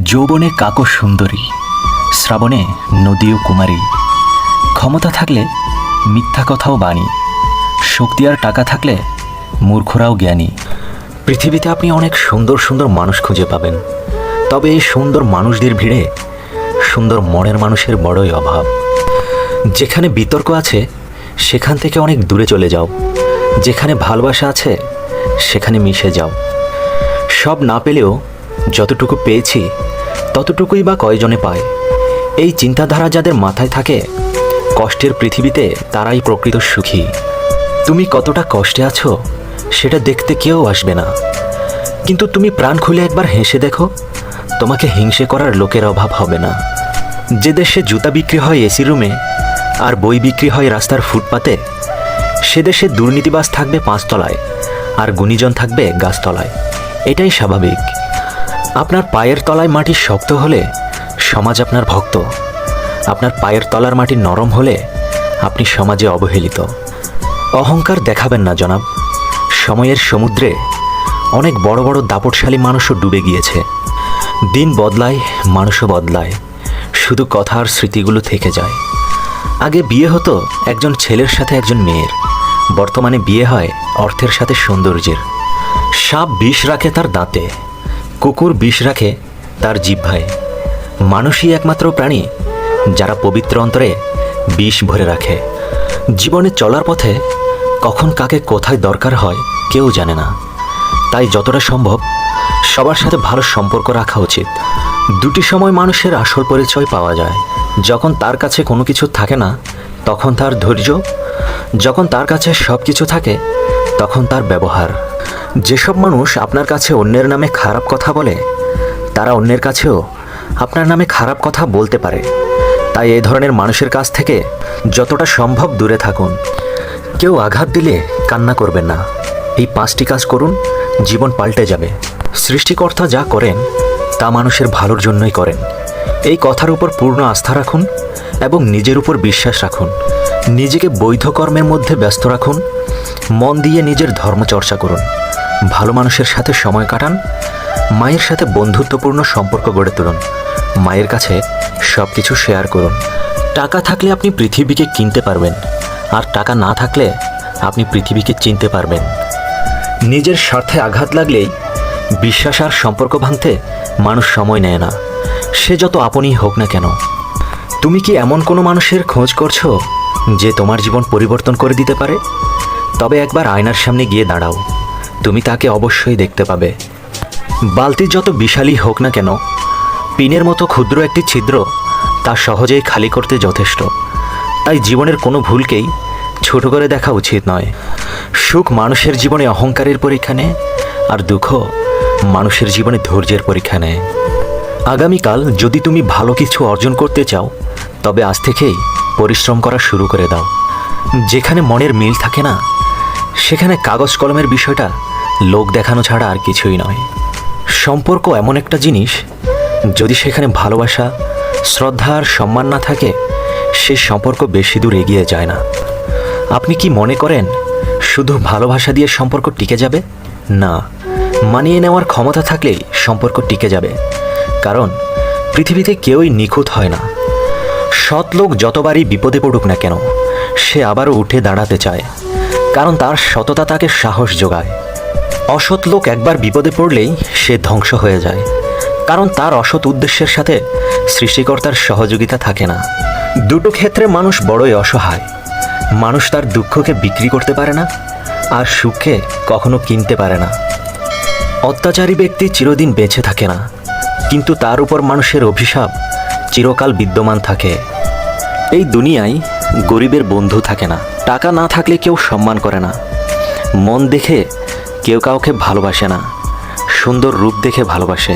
যৌবনে কাকো সুন্দরী, শ্রাবণে নদীও কুমারী। ক্ষমতা থাকলে মিথ্যা কথাও বাণী, শক্তি আর টাকা থাকলে মূর্খরাও জ্ঞানী। পৃথিবীতে আপনি অনেক সুন্দর সুন্দর মানুষ খুঁজে পাবেন, তবে এই সুন্দর মানুষদের ভিড়ে সুন্দর মনের মানুষের বড়ই অভাব। যেখানে বিতর্ক আছে সেখান থেকে অনেক দূরে চলে যাও, যেখানে ভালোবাসা আছে সেখানে মিশে যাও। সব না পেলেও যতটুকু পেয়েছি ততটুকুই বা কয়জনে পায়। এই চিন্তাধারা যাদের মাথায় থাকে, কষ্টের পৃথিবীতে তারাই প্রকৃত সুখী। তুমি কতটা কষ্টে আছো সেটা দেখতে কেউ আসবে না, কিন্তু তুমি প্রাণ খুলে একবার হেসে দেখো, তোমাকে হিংসে করার লোকের অভাব হবে না। যে দেশে জুতা বিক্রি হয় এসি রুমে আর বই বিক্রি হয় রাস্তার ফুটপাতে, সে দেশে দুর্নীতিবাজ থাকবে 5 তলায় আর গুণীজন থাকবে গাছতলায়। এটাই স্বাভাবিক। আপনার পায়ের তলায় মাটি শক্ত হলে সমাজ আপনার ভক্ত, আপনার পায়ের তলার মাটি নরম হলে আপনি সমাজে অবহেলিত। অহংকার দেখাবেন না জনাব। সময়ের সমুদ্রে অনেক বড় বড় দাপটশালী মানুষও ডুবে গিয়েছে। দিন বদলায়, মানুষও বদলায়, শুধু কথা আর স্মৃতিগুলো থেকে যায়। আগে বিয়ে হতো একজন ছেলের সাথে একজন মেয়ের, বর্তমানে বিয়ে হয় অর্থের সাথে সৌন্দর্যের। সাপ বিষ রাখে তার দাঁতে, কুকুর বিষ রাখে তার জিহ্বায়। মানুষই একমাত্র প্রাণী যারা পবিত্র অন্তরে বিষ ভরে রাখে। জীবনে চলার পথে কখন কাকে কোথায় দরকার হয় কেউ জানে না, তাই যতটা সম্ভব সবার সাথে ভালো সম্পর্ক রাখা উচিত। দুটি সময় মানুষের আসল পরিচয় পাওয়া যায়। যখন তার কাছে কোনো কিছু থাকে না তখন তার ধৈর্য, যখন তার কাছে সব কিছু থাকে তখন তার ব্যবহার। যেসব মানুষ আপনার কাছে অন্যের নামে খারাপ কথা বলে, তারা অন্যের কাছেও আপনার নামে খারাপ কথা বলতে পারে। তাই এই ধরনের মানুষের কাছ থেকে যতটা সম্ভব দূরে থাকুন। কেউ আঘাত দিলে কান্না করবেন না। এই 5টি কাজ করুন, জীবন পাল্টে যাবে। সৃষ্টিকর্তা যা করেন তা মানুষের ভালোর জন্যই করেন। এই কথার উপর পূর্ণ আস্থা রাখুন এবং নিজের উপর বিশ্বাস রাখুন। নিজেকে বৈধ কর্মের মধ্যে ব্যস্ত রাখুন। মন দিয়ে নিজের ধর্ম চর্চা করুন। ভালো মানুষের সাথে সময় কাটান। মায়ের সাথে বন্ধুত্বপূর্ণ সম্পর্ক গড়ে তুলুন। মায়ের কাছে সব কিছু শেয়ার করুন। টাকা থাকলে আপনি পৃথিবীকে কিনতে পারবেন, আর টাকা না থাকলে আপনি পৃথিবীকে চিনতে পারবেন। নিজের স্বার্থে আঘাত লাগলেই বিশ্বাস আর সম্পর্ক ভাঙতে মানুষ সময় নেয় না, সে যত আপনই হোক না কেন। তুমি কি এমন কোনো মানুষের খোঁজ করছো যে তোমার জীবন পরিবর্তন করে দিতে পারে? তবে একবার আয়নার সামনে গিয়ে দাঁড়াও, তুমি তাকে অবশ্যই দেখতে পাবে। বালতি যত বিশালই হোক না কেন, পিনের মতো ক্ষুদ্র একটি ছিদ্র তা সহজেই খালি করতে যথেষ্ট। তাই জীবনের কোনো ভুলকেই ছোট করে দেখা উচিত নয়। সুখ মানুষের জীবনে অহংকারের পরীক্ষা নেয়, আর দুঃখ মানুষের জীবনে ধৈর্যের পরীক্ষা নেয়। আগামীকাল যদি তুমি ভালো কিছু অর্জন করতে চাও, তবে আজ থেকেই পরিশ্রম করা শুরু করে দাও। যেখানে মনের মিল থাকে না, সেখানে কাগজ কলমের বিষয়টা লোক দেখানো ছাড়া আর কিছুই নয়। সম্পর্ক এমন একটা জিনিস, যদি সেখানে ভালোবাসা, শ্রদ্ধা আর সম্মান না থাকে, সে সম্পর্ক বেশি দূর এগিয়ে যায় না। আপনি কি মনে করেন শুধু ভালোবাসা দিয়ে সম্পর্ক টিকে যাবে? না, মানিয়ে নেওয়ার ক্ষমতা থাকলেই সম্পর্ক টিকে যাবে। কারণ পৃথিবীতে কেউই নিখুঁত হয় না। সৎ লোক যতবারই বিপদে পড়ুক না কেন, সে আবারও উঠে দাঁড়াতে চায়, কারণ তার সততা তাকে সাহস যোগায়। অসৎ লোক একবার বিপদে পড়লেই সে ধ্বংস হয়ে যায়, কারণ তার অসৎ উদ্দেশ্যের সাথে সৃষ্টিকর্তার সহযোগিতা থাকে না। দুটো ক্ষেত্রে মানুষ বড়ই অসহায়। মানুষ তার দুঃখকে বিক্রি করতে পারে না, আর সুখকে কখনো কিনতে পারে না। অত্যাচারী ব্যক্তি চিরদিন বেঁচে থাকে না, কিন্তু তার উপর মানুষের অভিশাপ চিরকাল বিদ্যমান থাকে। এই দুনিয়ায় গরিবের বন্ধু থাকে না। টাকা না থাকলে কেউ সম্মান করে না। মন দেখে কেউ কাউকে ভালোবাসে না, সুন্দর রূপ দেখে ভালোবাসে।